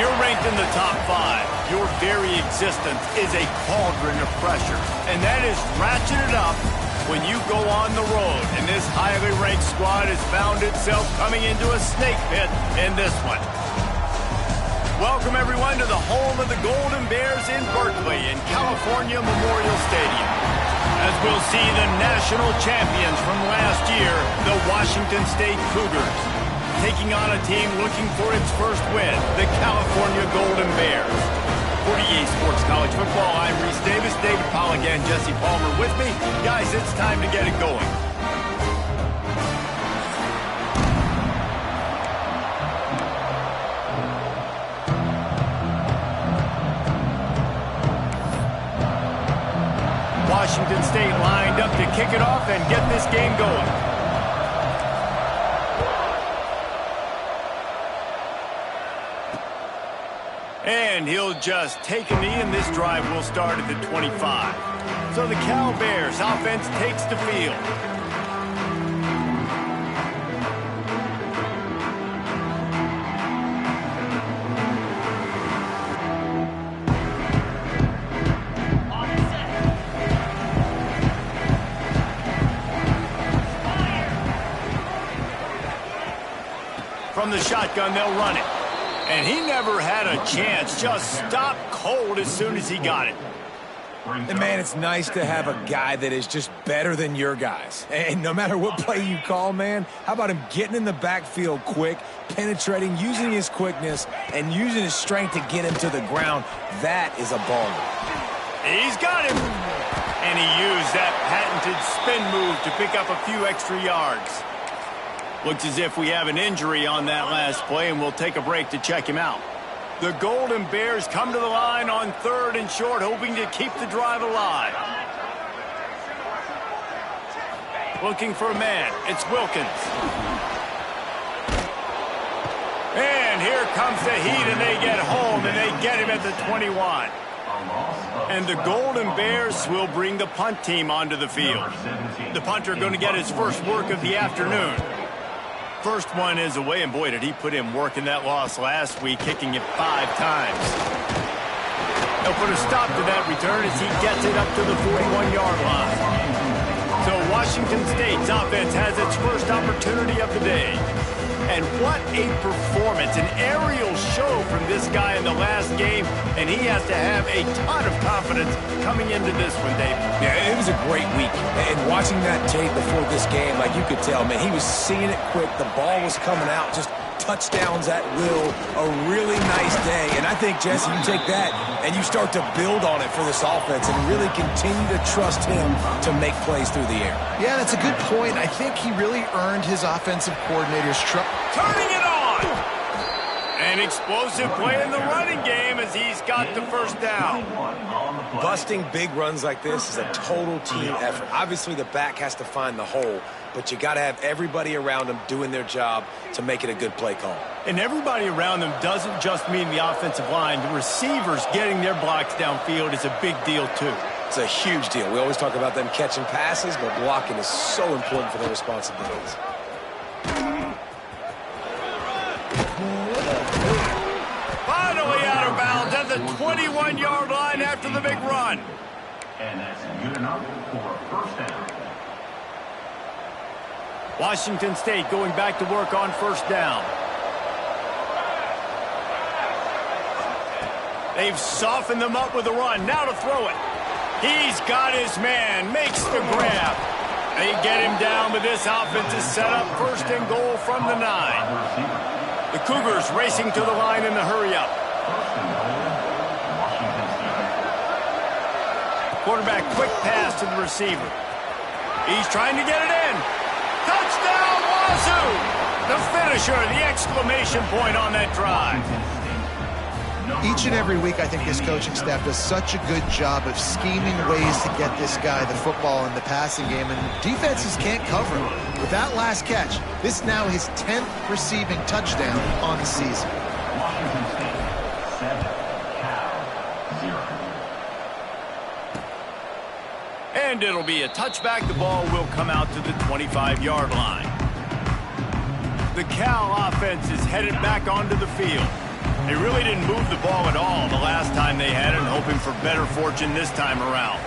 you're ranked in the top 5, your very existence is a cauldron of pressure. And that is ratcheted up when you go on the road. And this highly ranked squad has found itself coming into a snake pit in this one. Welcome, everyone, to the home of the Golden Bears in Berkeley in California Memorial Stadium. As we'll see the national champions from last year, the Washington State Cougars, taking on a team looking for its first win, the California Golden Bears. For EA Sports College Football, I'm Reese Davis, David Pollack, and Jesse Palmer with me. Guys, it's time to get it going. Washington State lined up to kick it off and get this game going. And he'll just take a knee, and this drive will start at the 25. So the Cal Bears offense takes the field. From the shotgun, they'll run it. And he never had a chance. Just stopped cold as soon as he got it. And, man, it's nice to have a guy that is just better than your guys. And no matter what play you call, man, how about him getting in the backfield quick, penetrating, using his quickness, and using his strength to get him to the ground? That is a baller. He's got him. And he used that patented spin move to pick up a few extra yards. Looks as if we have an injury on that last play, and we'll take a break to check him out. The Golden Bears come to the line on 3rd and short, hoping to keep the drive alive. Looking for a man. It's Wilkins. And here comes the heat, and they get home, and they get him at the 21. And the Golden Bears will bring the punt team onto the field. The punter going to get his first work of the afternoon. First one is away, and boy, did he put in work in that loss last week, kicking it 5 times. They'll put a stop to that return as he gets it up to the 41-yard line. So Washington State's offense has its first opportunity of the day. And what a performance, an aerial show from this guy in the last game, and he has to have a ton of confidence coming into this one, Dave. Yeah, it was a great week. And watching that tape before this game, like you could tell, man, he was seeing it quick. The ball was coming out, just touchdowns at will. A really nice day. And I think, Jesse, you take that and you start to build on it for this offense and really continue to trust him to make plays through the air. Yeah, that's a good point. I think he really earned his offensive coordinator's trust. Turning it on! An explosive play in the running game as he's got the first down. Busting big runs like this is a total team effort. Obviously, the back has to find the hole, but you got to have everybody around him doing their job to make it a good play call. And everybody around them doesn't just mean the offensive line. The receivers getting their blocks downfield is a big deal, too. It's a huge deal. We always talk about them catching passes, but blocking is so important for their responsibilities. Finally out of bounds at the 21-yard line after the big run. And that's good enough for a first down. Washington State going back to work on first down. They've softened them up with a run. Now to throw it. He's got his man. Makes the grab. They get him down, but this offense is set up 1st and goal from the 9. The Cougars racing to the line in the hurry-up. Quarterback quick pass to the receiver. He's trying to get it in. Touchdown, Wazoo! The finisher, the exclamation point on that drive. Each and every week, I think this coaching staff does such a good job of scheming ways to get this guy the football in the passing game, and defenses can't cover him. With that last catch, this is now his 10th receiving touchdown on the season. Washington State, 7, Cal, 0. And it'll be a touchback. The ball will come out to the 25-yard line. The Cal offense is headed back onto the field. They really didn't move the ball at all the last time they had it, hoping for better fortune this time around.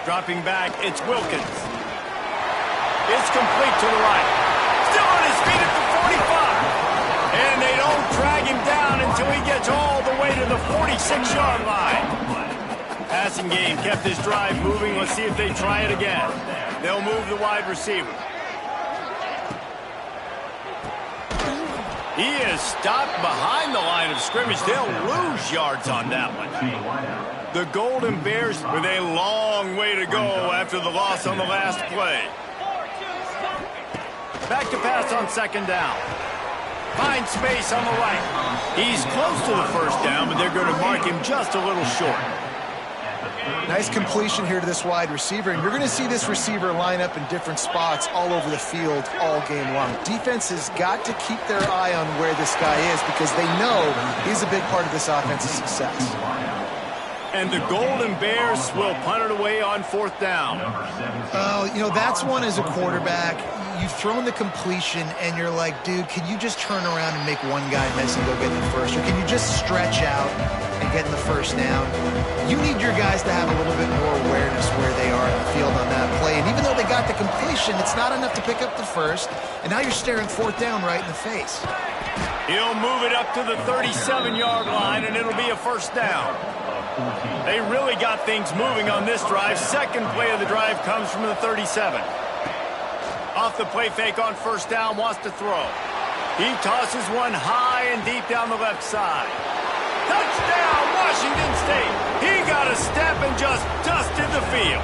Dropping back, it's Wilkins. It's complete to the right. Still on his feet at the 45. And they don't drag him down until he gets all the way to the 46-yard line. Passing game kept this drive moving. Let's see if they try it again. They'll move the wide receiver. He is stopped behind the line of scrimmage. They'll lose yards on that one. The Golden Bears with a long way to go after the loss on the last play. Back to pass on second down. Finds space on the right. He's close to the first down, but they're going to mark him just a little short. Nice completion here to this wide receiver, and you're going to see this receiver line up in different spots all over the field all game long. Defense has got to keep their eye on where this guy is because they know he's a big part of this offense's success. And the Golden Bears will punt it away on fourth down. You know, that's one as a quarterback. You've thrown the completion, and you're like, dude, can you just turn around and make one guy miss and go get the first? Or can you just stretch out and get the first down? You need your guys to have a little bit more awareness where they are in the field on that play. And even though they got the completion, it's not enough to pick up the first. And now you're staring fourth down right in the face. He'll move it up to the 37-yard line, and it'll be a first down. They really got things moving on this drive. Second play of the drive comes from the 37. Off the play fake on first down, wants to throw. He tosses one high and deep down the left side. Touchdown, Washington State. He got a step and just dusted the field.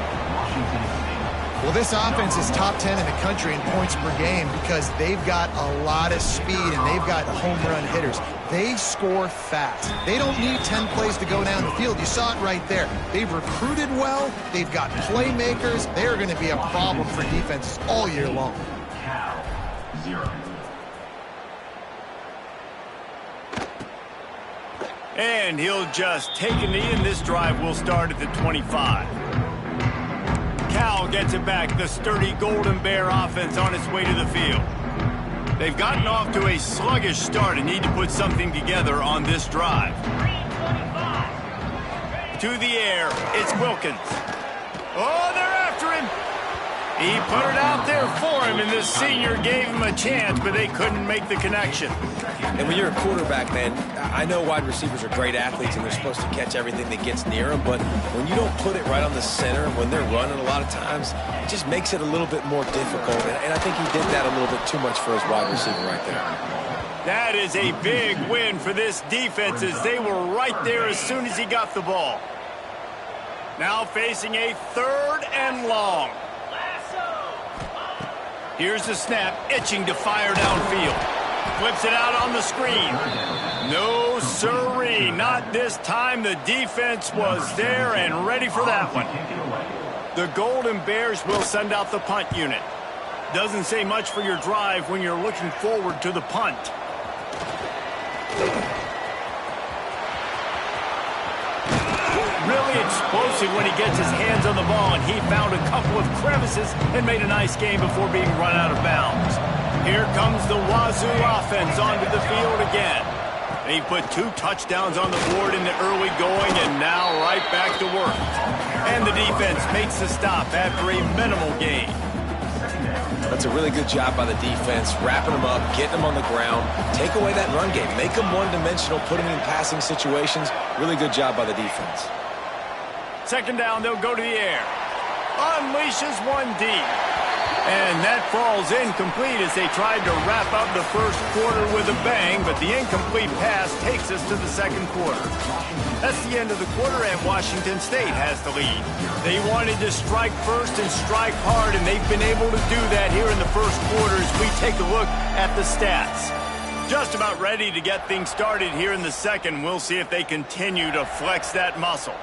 Well, this offense is top 10 in the country in points per game because they've got a lot of speed and they've got home run hitters. They score fast. They don't need 10 plays to go down the field. You saw it right there. They've recruited well. They've got playmakers. They're going to be a problem for defenses all year long. And he'll just take a knee, and this drive will start at the 25. Cal gets it back. The sturdy Golden Bear offense on its way to the field. They've gotten off to a sluggish start and need to put something together on this drive. To the air, it's Wilkins. Oh, they're after him. He put it out there for him, and the senior gave him a chance, but they couldn't make the connection. And when you're a quarterback, man, I know wide receivers are great athletes and they're supposed to catch everything that gets near them, but when you don't put it right on the center, when they're running a lot of times, it just makes it a little bit more difficult. And I think he did that a little bit too much for his wide receiver right there. That is a big win for this defense as they were right there as soon as he got the ball. Now facing a third and long. Here's the snap, itching to fire downfield. Flips it out on the screen. No siree, not this time. The defense was there and ready for that one. The Golden Bears will send out the punt unit. Doesn't say much for your drive when you're looking forward to the punt. Really explosive when he gets his hands on the ball, and he found a couple of crevices and made a nice game before being run out of bounds. Here comes the Wazoo offense onto the field again. They put 2 touchdowns on the board in the early going, and now right back to work. And the defense makes the stop after a minimal gain. That's a really good job by the defense, wrapping them up, getting them on the ground, take away that run game, make them one-dimensional, put them in passing situations. Really good job by the defense. Second down, they'll go to the air. Unleashes one deep. And that falls incomplete as they tried to wrap up the first quarter with a bang, but the incomplete pass takes us to the second quarter. That's the end of the quarter, and Washington State has the lead. They wanted to strike first and strike hard, and they've been able to do that here in the first quarter as we take a look at the stats. Just about ready to get things started here in the second. We'll see if they continue to flex that muscle.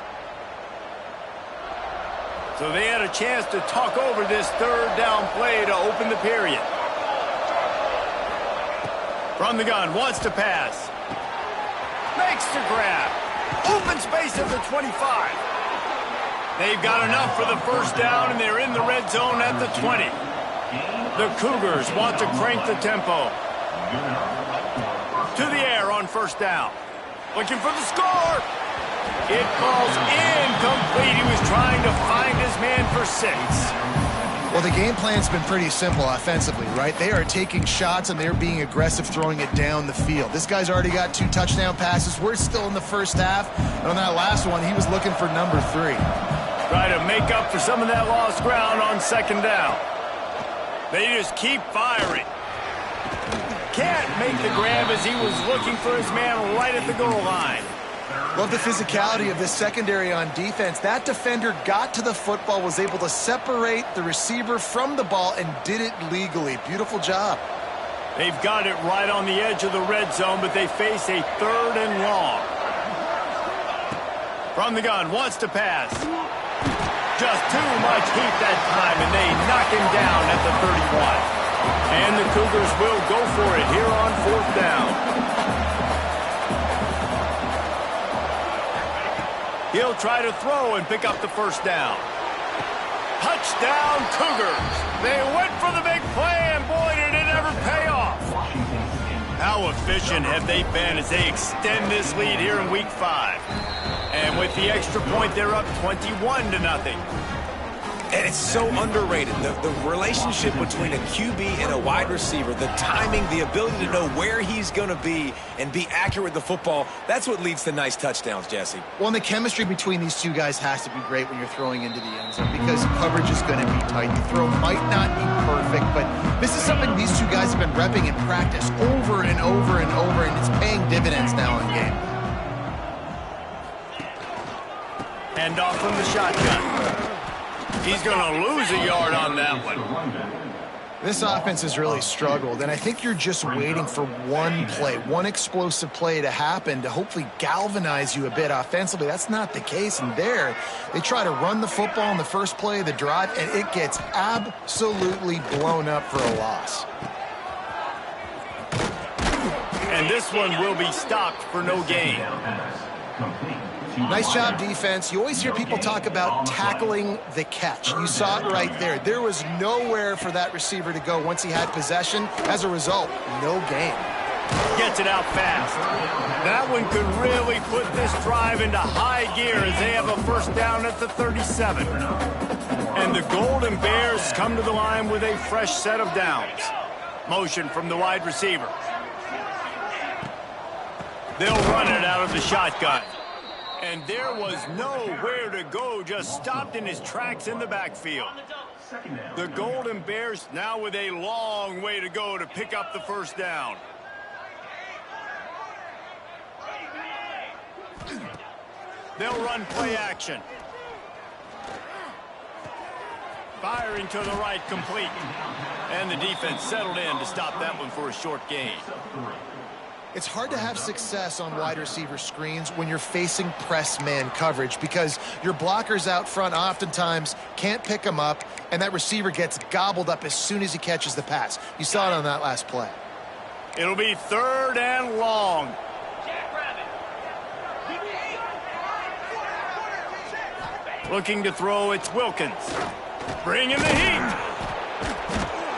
So they had a chance to talk over this third down play to open the period. From the gun, wants to pass. Makes the grab. Open space at the 25. They've got enough for the first down, and they're in the red zone at the 20. The Cougars want to crank the tempo. To the air on first down. Looking for the score. It falls incomplete. He was trying to find his man for 6. Well, the game plan's been pretty simple offensively, right? They are taking shots, and they're being aggressive, throwing it down the field. This guy's already got 2 touchdown passes. We're still in the first half. And on that last one, he was looking for number 3. Try to make up for some of that lost ground on 2nd down. They just keep firing. Can't make the grab as he was looking for his man right at the goal line. Love the physicality of this secondary on defense. That defender got to the football, was able to separate the receiver from the ball, and did it legally. Beautiful job. They've got it right on the edge of the red zone, but they face a 3rd and long. From the gun, wants to pass. Just too much heat that time, and they knock him down at the 31. And the Cougars will go for it here on 4th down. He'll try to throw and pick up the 1st down. Touchdown, Cougars. They went for the big play, and boy, did it ever pay off. How efficient have they been as they extend this lead here in Week 5? And with the extra point, they're up 21-0. And it's so underrated. The relationship between a QB and a wide receiver, the timing, the ability to know where he's going to be and be accurate with the football, that's what leads to nice touchdowns, Jesse. Well, and the chemistry between these 2 guys has to be great when you're throwing into the end zone, because coverage is going to be tight. The throw might not be perfect, but this is something these 2 guys have been repping in practice over and over and over, and it's paying dividends now in game. Hand off from the shotgun. He's going to lose a yard on that one. This offense has really struggled, and I think you're just waiting for one play, one explosive play to happen to hopefully galvanize you a bit offensively. That's not the case, and there they try to run the football in the first play of the drive, and it gets absolutely blown up for a loss. And this one will be stopped for no gain. Nice job, defense. You always hear people talk about tackling the catch. You saw it right there. There was nowhere for that receiver to go once he had possession. As a result, no gain. Gets it out fast. That one could really put this drive into high gear as they have a 1st down at the 37. And the Golden Bears come to the line with a fresh set of downs. Motion from the wide receiver. They'll run it out of the shotgun. And there was nowhere to go, just stopped in his tracks in the backfield. The Golden Bears now with a long way to go to pick up the 1st down. They'll run play action. Firing to the right, complete. And the defense settled in to stop that one for a short gain. It's hard to have success on wide receiver screens when you're facing press man coverage, because your blockers out front oftentimes can't pick them up, and that receiver gets gobbled up as soon as he catches the pass. You saw it on that last play. It'll be 3rd and long. Looking to throw, it's Wilkins. Bringing the heat.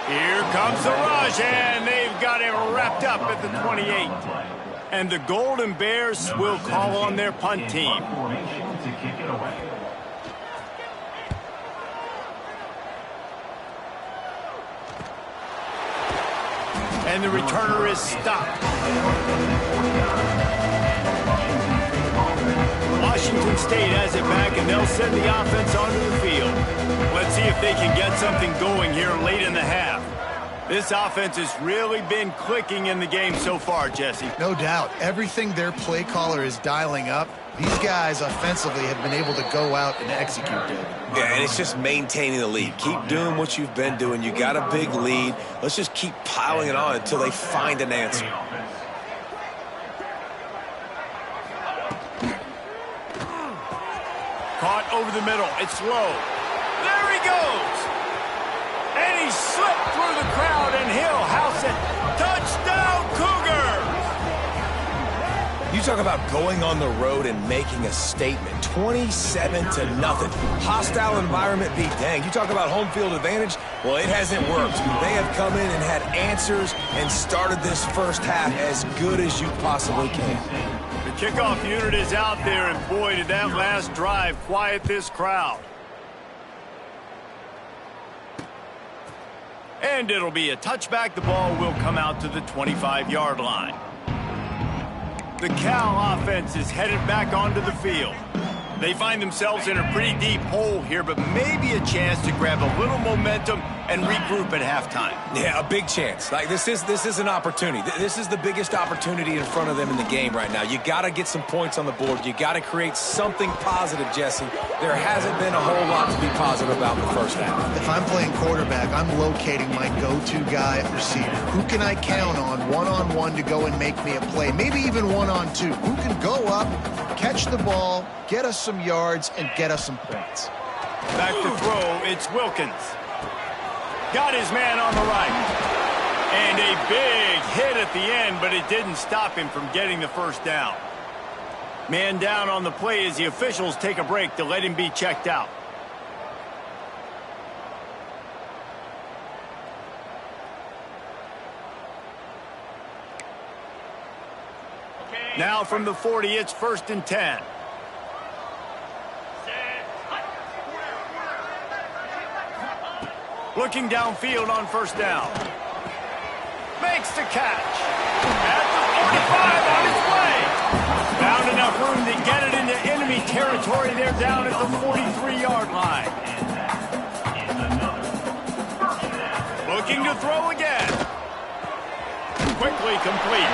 Here comes the rush, and they've got him wrapped up at the 28. And the Golden Bears will call on their punt team. And the returner is stopped. Washington State has it back, and they'll send the offense onto the field. Let's see if they can get something going here late in the half. This offense has really been clicking in the game so far, Jesse. No doubt. Everything their play caller is dialing up, these guys offensively have been able to go out and execute it. Yeah, and it's just maintaining the lead. Keep doing what you've been doing. You got a big lead. Let's just keep piling it on until they find an answer. Caught over the middle. It's low. There he goes. And he slipped through the crowd, and he'll house it. Touchdown, Cougars! You talk about going on the road and making a statement. 27-0. Hostile environment beat dang. You talk about home field advantage. Well, it hasn't worked. They have come in and had answers and started this first half as good as you possibly can. The Kickoff unit is out there, and boy, did that last drive quiet this crowd. And it'll be a touchback. The ball will come out to the 25-yard line. The Cal offense is headed back onto the field. They find themselves in a pretty deep hole here, but maybe a chance to grab a little momentum and regroup at halftime. Yeah, a big chance. Like this is an opportunity. This is the biggest opportunity in front of them in the game right now. You got to get some points on the board. You got to create something positive, Jesse. There hasn't been a whole lot to be positive about in the first half. If I'm playing quarterback, I'm locating my go-to guy at receiver. Who can I count on one-on-one to go and make me a play? Maybe even one-on-two. Who can go up, catch the ball, get us some yards, and get us some points? Back to throw, it's Wilkins. Got his man on the right. And a big hit at the end, but it didn't stop him from getting the first down. Man down on the play as the officials take a break to let him be checked out. Now from the 40, it's 1st and 10. Looking downfield on 1st down. Makes the catch. At the 45 on his way. Found enough room to get it into enemy territory. They're down at the 43-yard line. Looking to throw again. Quickly complete.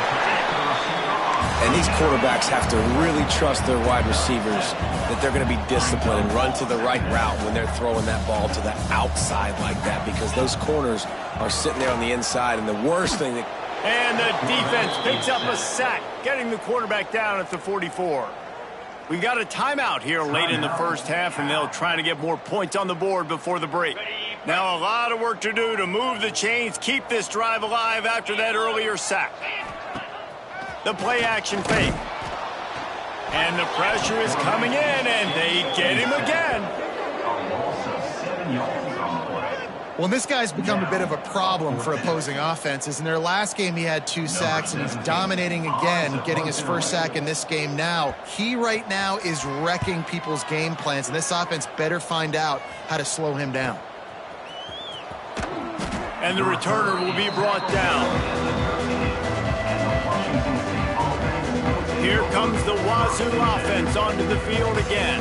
And these quarterbacks have to really trust their wide receivers that they're going to be disciplined and run to the right route when they're throwing that ball to the outside like that, because those corners are sitting there on the inside. And the worst thing that... And the defense picks up a sack, getting the quarterback down at the 44. We've got a timeout here late in the first half, and they'll try to get more points on the board before the break. Now a lot of work to do to move the chains, keep this drive alive after that earlier sack. The play action fake. And the pressure is coming in, and they get him again. Well, this guy's become a bit of a problem for opposing offenses. In their last game, he had 2 sacks, and he's dominating again, getting his first sack in this game now. He right now is wrecking people's game plans, and this offense better find out how to slow him down. And the returner will be brought down. Here comes the Wazoo offense onto the field again.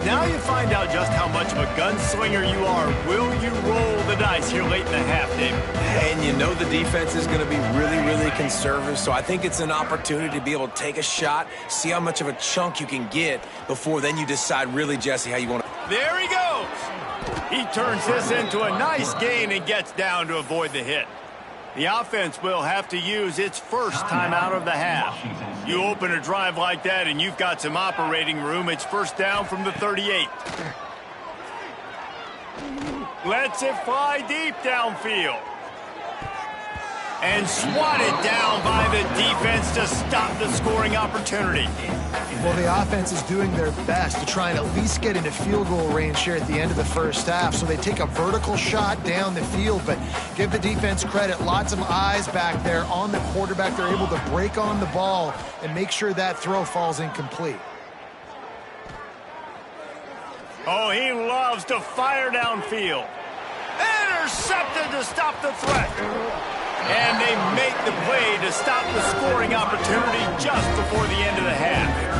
Now you find out just how much of a gunslinger you are. Will you roll the dice here late in the half, David? And you know the defense is going to be really, really conservative, so I think it's an opportunity to be able to take a shot, see how much of a chunk you can get before then you decide really, Jesse, how you want to... There he goes. He turns this into a nice gain and gets down to avoid the hit. The offense will have to use its first timeout of the half. You open a drive like that and you've got some operating room. It's 1st down from the 38. Lets it fly deep downfield. And swatted down by the defense to stop the scoring opportunity. Well, the offense is doing their best to try and at least get into field goal range here at the end of the first half. So they take a vertical shot down the field, but give the defense credit. Lots of eyes back there on the quarterback. They're able to break on the ball and make sure that throw falls incomplete. Oh, he loves to fire downfield. Intercepted to stop the threat. And they make the play to stop the scoring opportunity just before the end of the half.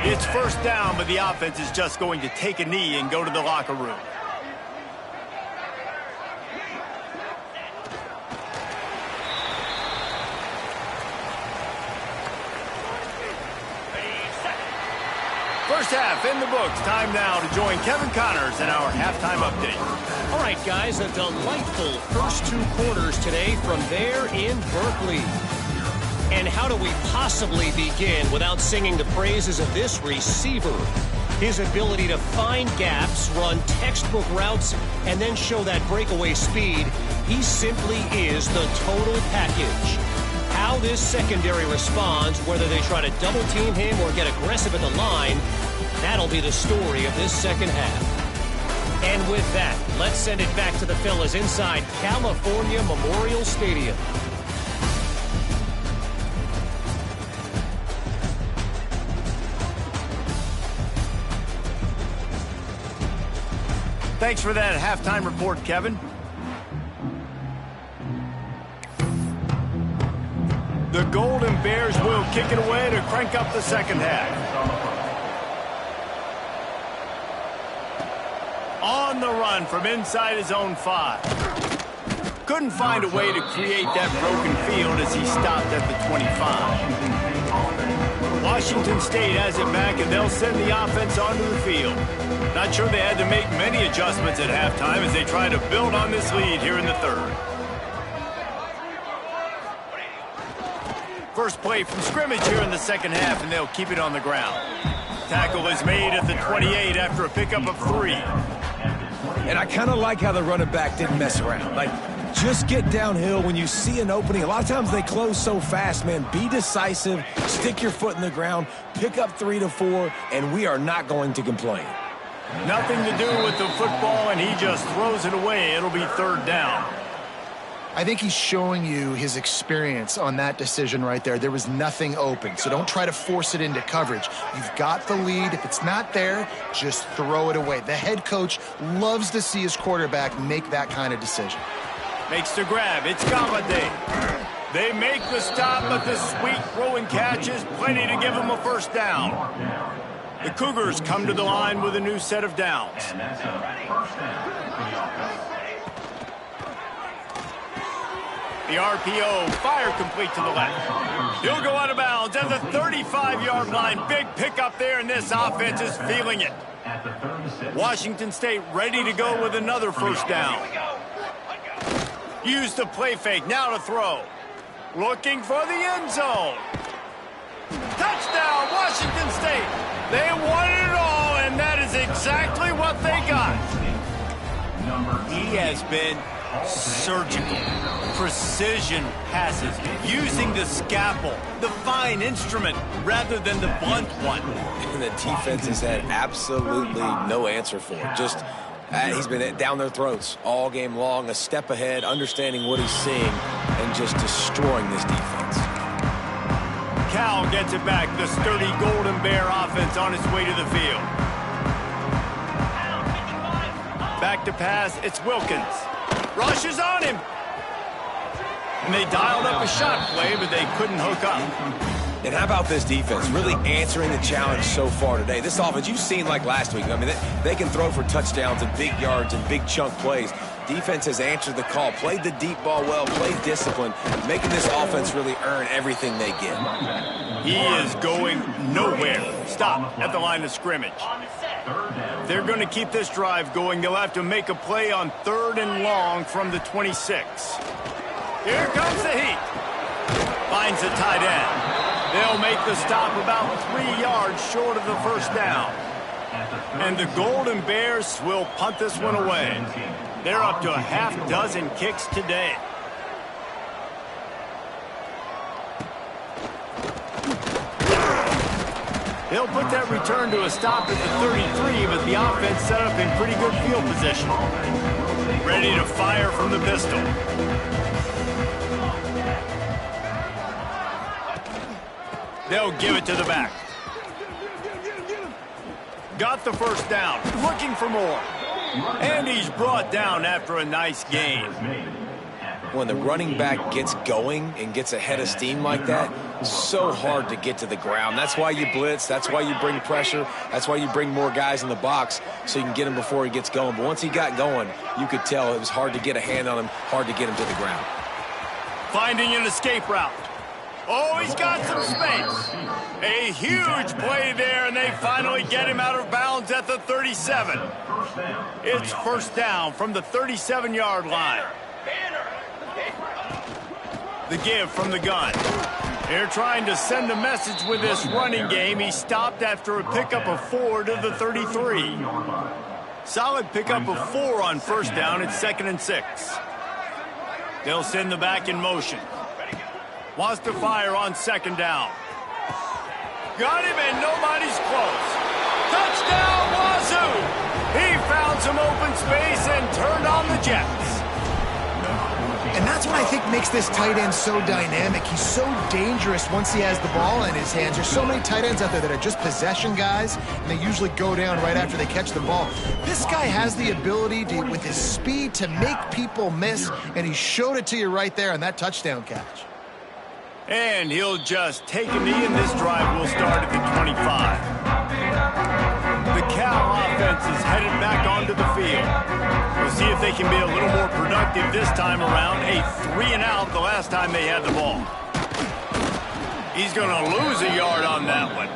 It's 1st down, but the offense is just going to take a knee and go to the locker room. First half in the books. Time now to join Kevin Connors in our halftime update. All right, guys, a delightful first 2 quarters today from there in Berkeley. And how do we possibly begin without singing the praises of this receiver? His ability to find gaps, run textbook routes, and then show that breakaway speed. He simply is the total package. How this secondary responds, whether they try to double-team him or get aggressive at the line, that'll be the story of this second half. And with that, let's send it back to the fellas inside California Memorial Stadium. Thanks for that halftime report, Kevin. The Golden Bears will kick it away to crank up the second half. On the run from inside his own 5. Couldn't find a way to create that broken field as he stopped at the 25. Washington State has it back, and they'll send the offense onto the field. Not sure they had to make many adjustments at halftime as they try to build on this lead here in the third. First play from scrimmage here in the second half, and they'll keep it on the ground. Tackle is made at the 28 after a pickup of 3. And I kind of like how the running back didn't mess around. Like, just get downhill when you see an opening. A lot of times they close so fast, man. Be decisive, stick your foot in the ground, pick up 3 to 4, and we are not going to complain. Nothing to do with the football, and he just throws it away. It'll be third down. I think he's showing you his experience on that decision right there. There was nothing open, so don't try to force it into coverage. You've got the lead. If it's not there, just throw it away. The head coach loves to see his quarterback make that kind of decision. Makes the grab. It's Galladay. They make the stop, but the sweet throw and catch is plenty to give them a first down. The Cougars come to the line with a new set of downs. The RPO, fire complete to the left. He'll go out of bounds at the 35-yard line. Big pickup there, and this offense is feeling it. Washington State ready to go with another first down. Use the play fake, now to throw. Looking for the end zone. Touchdown, Washington State. They won it all, and that is exactly what they got. He has been surgical, precision passes, using the scalpel, the fine instrument, rather than the blunt one. And the defense has had absolutely no answer for it. Just, he's been down their throats all game long, a step ahead, understanding what he's seeing, and just destroying this defense. Cal gets it back, the sturdy Golden Bear offense on its way to the field. Back to pass, it's Wilkins. Rushes on him. And they dialed up a shot play, but they couldn't hook up. And how about this defense really answering the challenge so far today? This offense, you've seen like last week. I mean, they can throw for touchdowns and big yards and big chunk plays. Defense has answered the call, played the deep ball well, played discipline, making this offense really earn everything they get. He is going nowhere. Stop at the line of scrimmage. They're going to keep this drive going. They'll have to make a play on 3rd and long from the 26. Here comes the heat. Finds the tight end. They'll make the stop about 3 yards short of the first down. And the Golden Bears will punt this one away. They're up to a half dozen kicks today. They'll put that return to a stop at the 33, but the offense set up in pretty good field position. Ready to fire from the pistol. They'll give it to the back. Got the first down, looking for more. And he's brought down after a nice gain. When the running back gets going and gets ahead of steam like that, it's so hard to get to the ground. That's why you blitz. That's why you bring pressure. That's why you bring more guys in the box so you can get him before he gets going. But once he got going, you could tell it was hard to get a hand on him, hard to get him to the ground. Finding an escape route. Oh, he's got some space. A huge play there, and they finally get him out of bounds at the 37. It's first down from the 37-yard line. The give from the gun. They're trying to send a message with this running game. He stopped after a pickup of 4 to the 33. Solid pickup of 4 on first down. It's 2nd and 6. They'll send the back in motion. Wants to fire on 2nd down. Got him, and nobody's close. Touchdown, Wazoo! He found some open space and turned on the Jets. And that's what I think makes this tight end so dynamic. He's so dangerous once he has the ball in his hands. There's so many tight ends out there that are just possession guys, and they usually go down right after they catch the ball. This guy has the ability to, with his speed, to make people miss, and he showed it to you right there on that touchdown catch. And he'll just take a knee, and this drive will start at the 25. The Cal offense is headed back onto the field. We'll see if they can be a little more productive this time around. A 3-and-out the last time they had the ball. He's going to lose a yard on that one.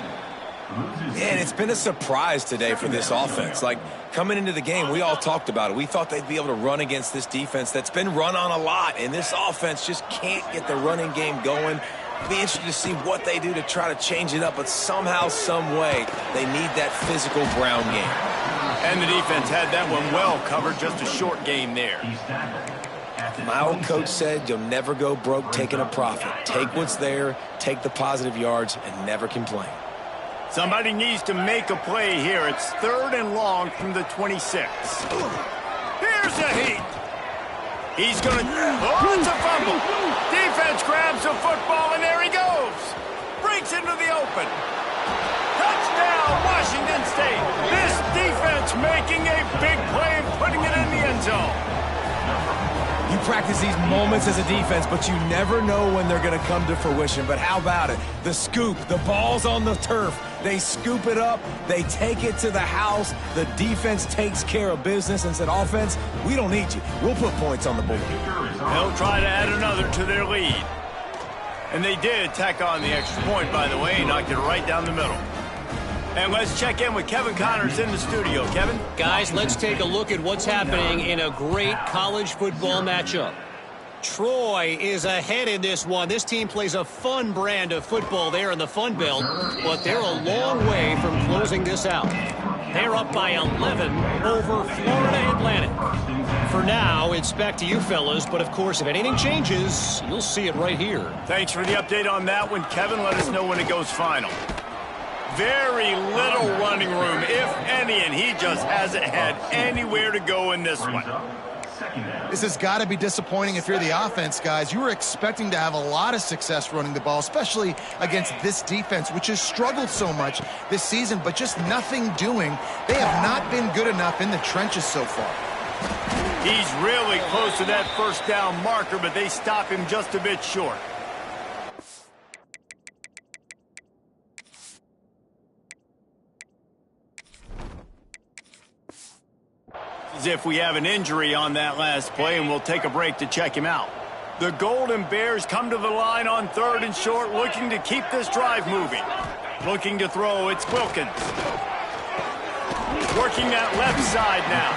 And it's been a surprise today for this offense. Like, coming into the game, we all talked about it. We thought they'd be able to run against this defense that's been run on a lot, and this offense just can't get the running game going. It'll be interesting to see what they do to try to change it up, but somehow, some way, they need that physical ground game. And the defense had that one well covered, just a short game there. My old coach said you'll never go broke taking a profit. Take what's there, take the positive yards, and never complain. Somebody needs to make a play here. It's 3rd and long from the 26. Here's a heat. He's going to... Oh, it's a fumble. Defense grabs the football, and there he goes. Breaks into the open. Touchdown, Washington State. This defense making a big play and putting it in the end zone. You practice these moments as a defense, but you never know when they're going to come to fruition. But how about it? The scoop, the ball's on the turf. They scoop it up. They take it to the house. The defense takes care of business and said, offense, we don't need you. We'll put points on the board. They'll try to add another to their lead. And they did tack on the extra point, by the way, knocked it right down the middle. And let's check in with Kevin Connors in the studio. Kevin? Guys, let's take a look at what's happening in a great college football matchup. Troy is ahead in this one. This team plays a fun brand of football there in the Fun Belt, but they're a long way from closing this out. They're up by 11 over Florida Atlantic. For now, it's back to you fellas, but of course, if anything changes, you'll see it right here. Thanks for the update on that one, Kevin. Let us know when it goes final. Very little running room, if any, and he just hasn't had anywhere to go in this one. This has got to be disappointing if you're the offense, guys. You were expecting to have a lot of success running the ball, especially against this defense, which has struggled so much this season, but just nothing doing. They have not been good enough in the trenches so far. He's really close to that first down marker, but they stop him just a bit short. As if we have an injury on that last play, and we'll take a break to check him out. The Golden Bears come to the line on 3rd and short, looking to keep this drive moving. Looking to throw, it's Wilkins. Working that left side now.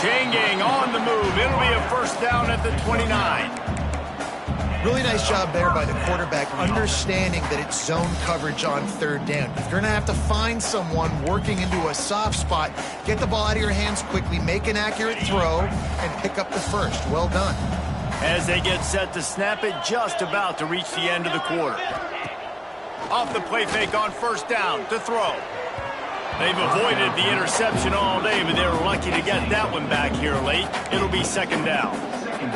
Chain gang on the move. It'll be a first down at the 29. Really nice job there by the quarterback, understanding that it's zone coverage on 3rd down. If you're going to have to find someone working into a soft spot, get the ball out of your hands quickly, make an accurate throw, and pick up the first. Well done. As they get set to snap it, just about to reach the end of the quarter. Off the play fake on first down to throw. They've avoided the interception all day, but they were lucky to get that one back here late. It'll be 2nd down.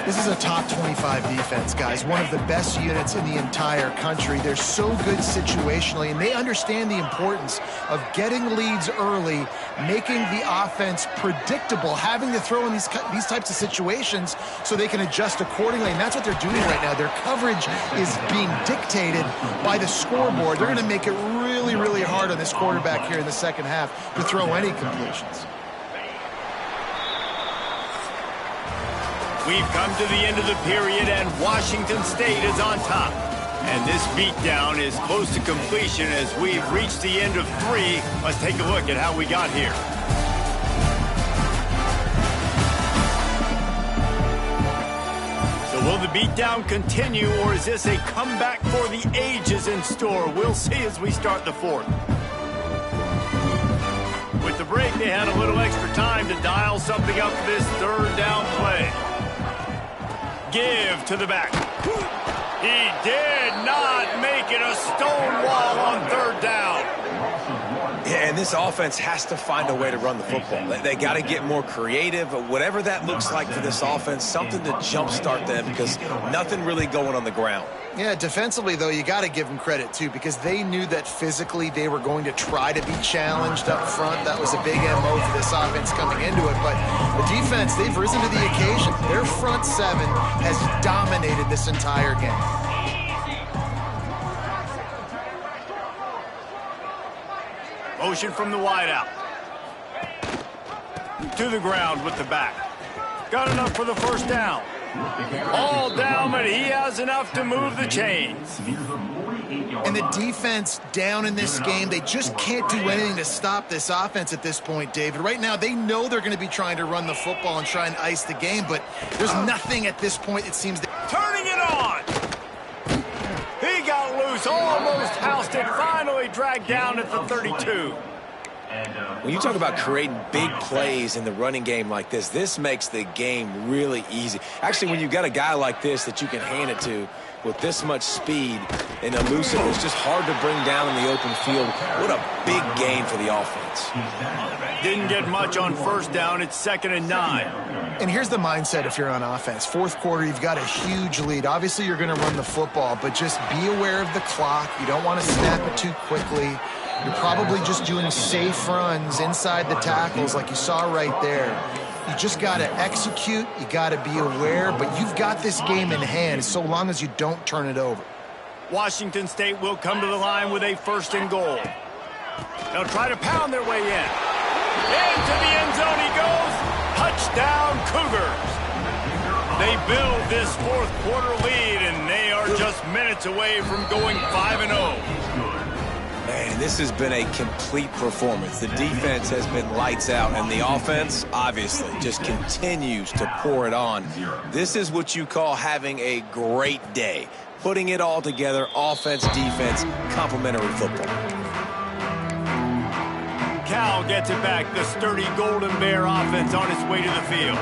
This is a top 25 defense, guys. One of the best units in the entire country. They're so good situationally, and they understand the importance of getting leads early, making the offense predictable, having to throw in these types of situations so they can adjust accordingly, and that's what they're doing right now. Their coverage is being dictated by the scoreboard. They're going to make it really, really hard on this quarterback here in the second half to throw any completions. We've come to the end of the period, and Washington State is on top. And this beatdown is close to completion as we've reached the end of 3. Let's take a look at how we got here. So will the beatdown continue, or is this a comeback for the ages in store? We'll see as we start the 4th. With the break, they had a little extra time to dial something up for this 3rd down play. Give to the back. He did not make it a stone wall on 3rd down. Yeah, and And this offense has to find a way to run the football. They got to get more creative, whatever that looks like for this offense, something to jumpstart them because nothing really going on the ground. Yeah, defensively, though, you got to give them credit, too, because they knew that physically they were going to try to be challenged up front. That was a big MO for this offense coming into it. But the defense, they've risen to the occasion. Their front seven has dominated this entire game. Motion from the wideout. To the ground with the back. Got enough for the first down. All down, but he has enough to move the chains. And the defense down in this game, they just can't do anything to stop this offense at this point, David. Right now, they know they're going to be trying to run the football and try and ice the game, but there's nothing at this point, it seems. Turning it on. He got loose, almost housed it, finally dragged down at the 32. When you talk about creating big plays in the running game like this makes the game really easy. Actually, when you've got a guy like this that you can hand it to with this much speed and elusive, it's just hard to bring down in the open field. What a big gain for the offense. Didn't get much on first down. It's 2nd and 9. And here's the mindset if you're on offense. Fourth quarter, you've got a huge lead. Obviously, you're going to run the football, but just be aware of the clock. You don't want to snap it too quickly. You're probably just doing safe runs inside the tackles like you saw right there. You just got to execute. You got to be aware, but you've got this game in hand so long as you don't turn it over. Washington State will come to the line with a 1st and goal. They'll try to pound their way in. Into the end zone he goes. Touchdown, Cougars. They build this fourth quarter lead, and they are just minutes away from going 5-0. Man, this has been a complete performance. The defense has been lights out, and the offense, obviously, just continues to pour it on. This is what you call having a great day. Putting it all together, offense, defense, complementary football. Cal gets it back, the sturdy Golden Bear offense on its way to the field.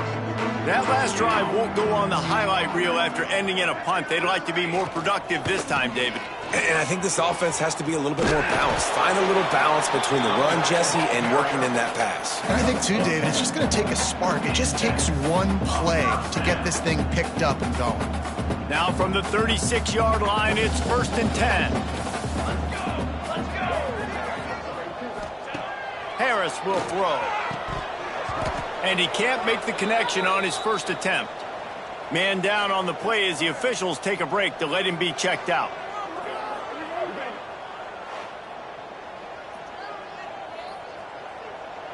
That last drive won't go on the highlight reel after ending in a punt. They'd like to be more productive this time, David. And I think this offense has to be a little bit more balanced. Find a little balance between the run, Jesse, and working in that pass. And I think, too, David, it's just going to take a spark. It just takes one play to get this thing picked up and going. Now from the 36-yard line, it's 1st and 10. Harris will throw. And he can't make the connection on his first attempt. Man down on the play as the officials take a break to let him be checked out.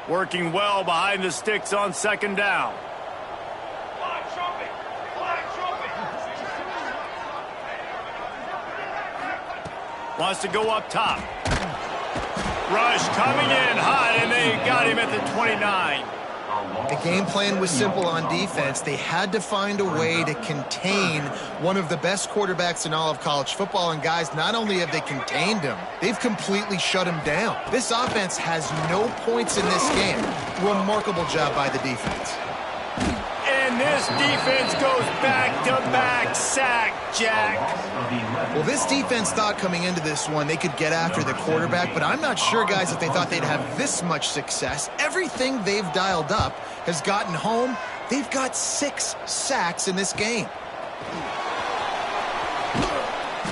Working well behind the sticks on 2nd down. Wants to go up top. Rush coming in hot, and they got him at the 29. The game plan was simple on defense. They had to find a way to contain one of the best quarterbacks in all of college football. And, guys, not only have they contained him, they've completely shut him down. This offense has no points in this game. Remarkable job by the defense. And this defense goes back-to-back sack, Jack. Well, this defense thought coming into this one they could get after the quarterback, but I'm not sure, guys, if they thought they'd have this much success. Everything they've dialed up has gotten home. They've got 6 sacks in this game.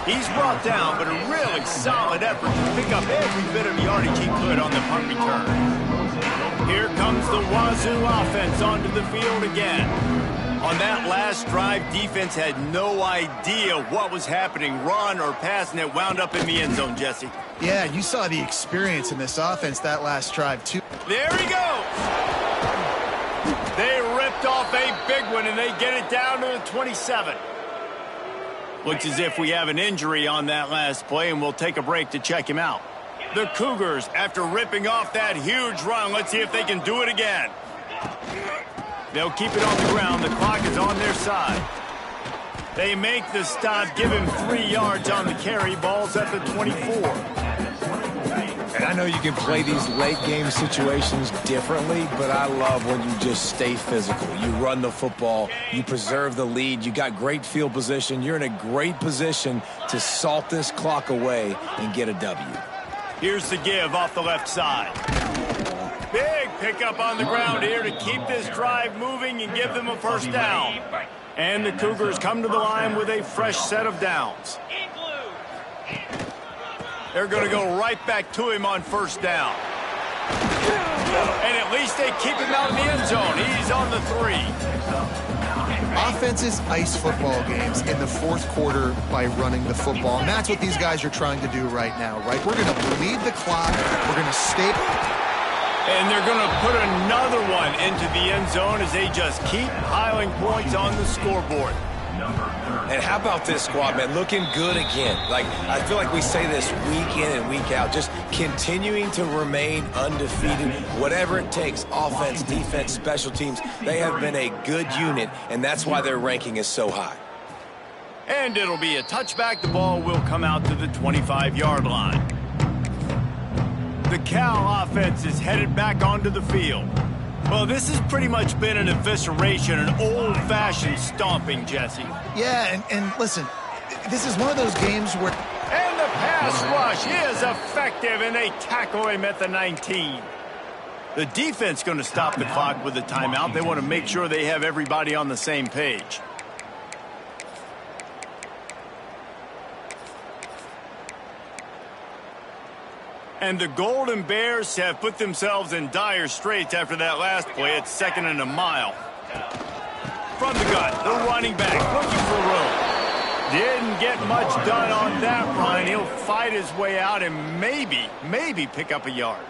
He's brought down, but a really solid effort to pick up every bit of yardage he could on the punt return. Here comes the Wazoo offense onto the field again. On that last drive, defense had no idea what was happening, run or pass, and it wound up in the end zone, Jesse. Yeah, you saw the experience in this offense that last drive, too. There he goes. They ripped off a big one, and they get it down to the 27. Looks as if we have an injury on that last play, and we'll take a break to check him out. The Cougars, after ripping off that huge run, let's see if they can do it again. They'll keep it on the ground. The clock is on their side. They make the stop, give him 3 yards on the carry. Ball's at the 24. And I know you can play these late game situations differently, but I love when you just stay physical. You run the football, you preserve the lead, you got great field position. You're in a great position to salt this clock away and get a W. Here's the give off the left side. Big pickup on the ground here to keep this drive moving and give them a first down. And the Cougars come to the line with a fresh set of downs. They're going to go right back to him on first down. And at least they keep him out in the end zone. He's on the 3. Offenses ice football games in the fourth quarter by running the football. And that's what these guys are trying to do right now, right? We're going to bleed the clock. We're going to stay. And they're going to put another one into the end zone as they just keep piling points on the scoreboard. And how about this squad, man? Looking good again. Like, I feel like we say this week in and week out, just continuing to remain undefeated, whatever it takes, offense, defense, special teams. They have been a good unit, and that's why their ranking is so high. And it'll be a touchback. The ball will come out to the 25-yard line. The Cal offense is headed back onto the field. Well, this has pretty much been an evisceration, an old-fashioned stomping, Jesse. Yeah, and listen, this is one of those games where... And the pass rush is effective, and they tackle him at the 19. The defense going to stop the clock with a timeout. They want to make sure they have everybody on the same page. And the Golden Bears have put themselves in dire straits after that last play. It's 2nd and a mile. From the gun, the running back looking for room. Didn't get much done on that run. He'll fight his way out and maybe pick up a yard.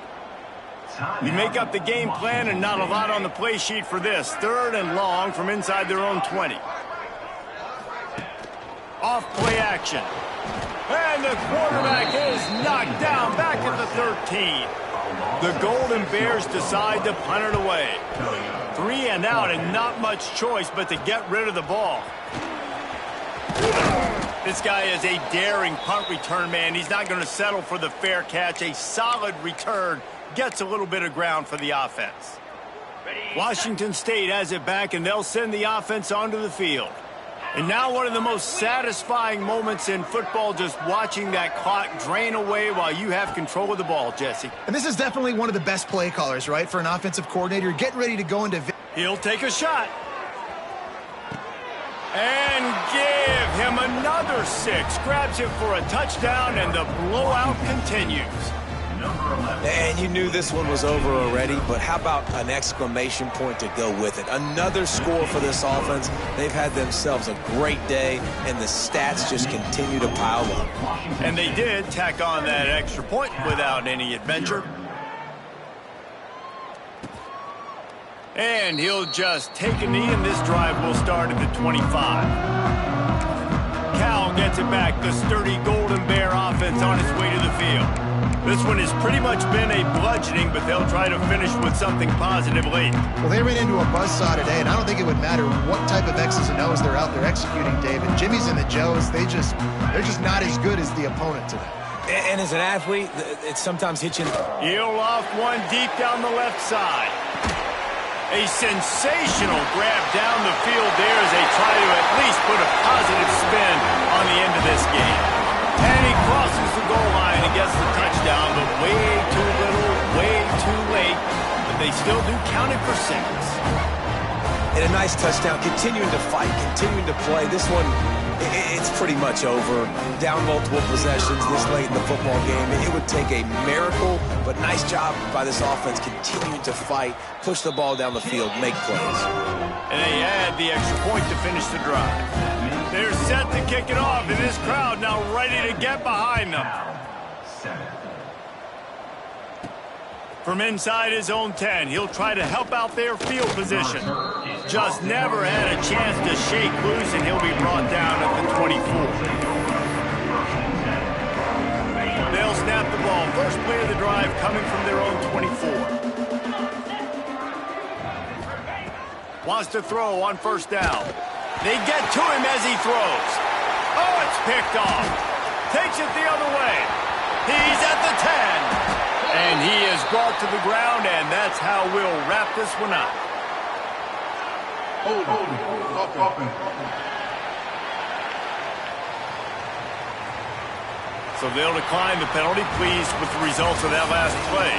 You make up the game plan and not a lot on the play sheet for this. 3rd and long from inside their own 20. Off play action. And the quarterback is knocked down back at the 13. The Golden Bears decide to punt it away. 3 and out and not much choice but to get rid of the ball. This guy is a daring punt return man. He's not going to settle for the fair catch. A solid return gets a little bit of ground for the offense. Washington State has it back and they'll send the offense onto the field. And now one of the most satisfying moments in football, just watching that clock drain away while you have control of the ball, Jesse. And this is definitely one of the best play callers, right, for an offensive coordinator. Getting ready to go into... He'll take a shot. And give him another 6. Grabs him for a touchdown, and the blowout continues. And you knew this one was over already, but how about an exclamation point to go with it? Another score for this offense. They've had themselves a great day, and the stats just continue to pile up. And they did tack on that extra point without any adventure. And he'll just take a knee, and this drive will start at the 25. Cal gets it back. The sturdy Golden Bear offense on its way to the field. This one has pretty much been a bludgeoning, but they'll try to finish with something positive late. Well, they ran into a buzzsaw today, and I don't think it would matter what type of X's and O's they're out there executing, David. Jimmy's and the Joes, they're just not as good as the opponent today. And as an athlete, it sometimes hits you. He'll off one deep down the left side. A sensational grab down the field there as they try to at least put a positive spin on the end of this game. And he crosses the goal line and gets the touchdown, but way too little, way too late. But they still do count it for 6. And a nice touchdown, continuing to fight, continuing to play. This one, it's pretty much over. Down multiple possessions this late in the football game. It would take a miracle, but nice job by this offense continuing to fight, push the ball down the field, make plays. And they add the extra point to finish the drive. They're set to kick it off, and this crowd now ready to get behind them. From inside his own 10, he'll try to help out their field position. Just never had a chance to shake loose, and he'll be brought down at the 24. They'll snap the ball. First play of the drive coming from their own 24. Wants to throw on first down. They get to him as he throws. Oh, it's picked off. Takes it the other way. He's at the 10. And he is brought to the ground, and that's how we'll wrap this one up. So they'll decline the penalty, pleased with the results of that last play.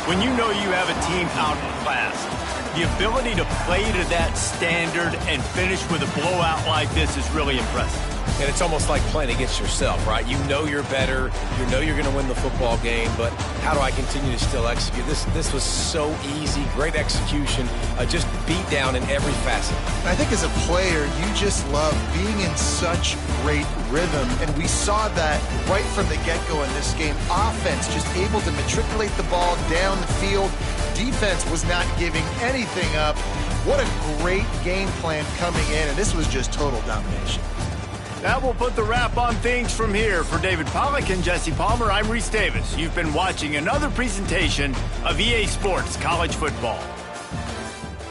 When you know you have a team outclassed, the ability to play to that standard and finish with a blowout like this is really impressive. And it's almost like playing against yourself, right? You know you're better. You know you're going to win the football game, but how do I continue to still execute? This was so easy, great execution, just beat down in every facet. I think as a player, you just love being in such great rhythm, and we saw that right from the get-go in this game. Offense just able to matriculate the ball down the field. Defense was not giving anything up. What a great game plan coming in, and this was just total domination. That will put the wrap on things from here. For David Pollack and Jesse Palmer, I'm Reese Davis. You've been watching another presentation of EA Sports College Football.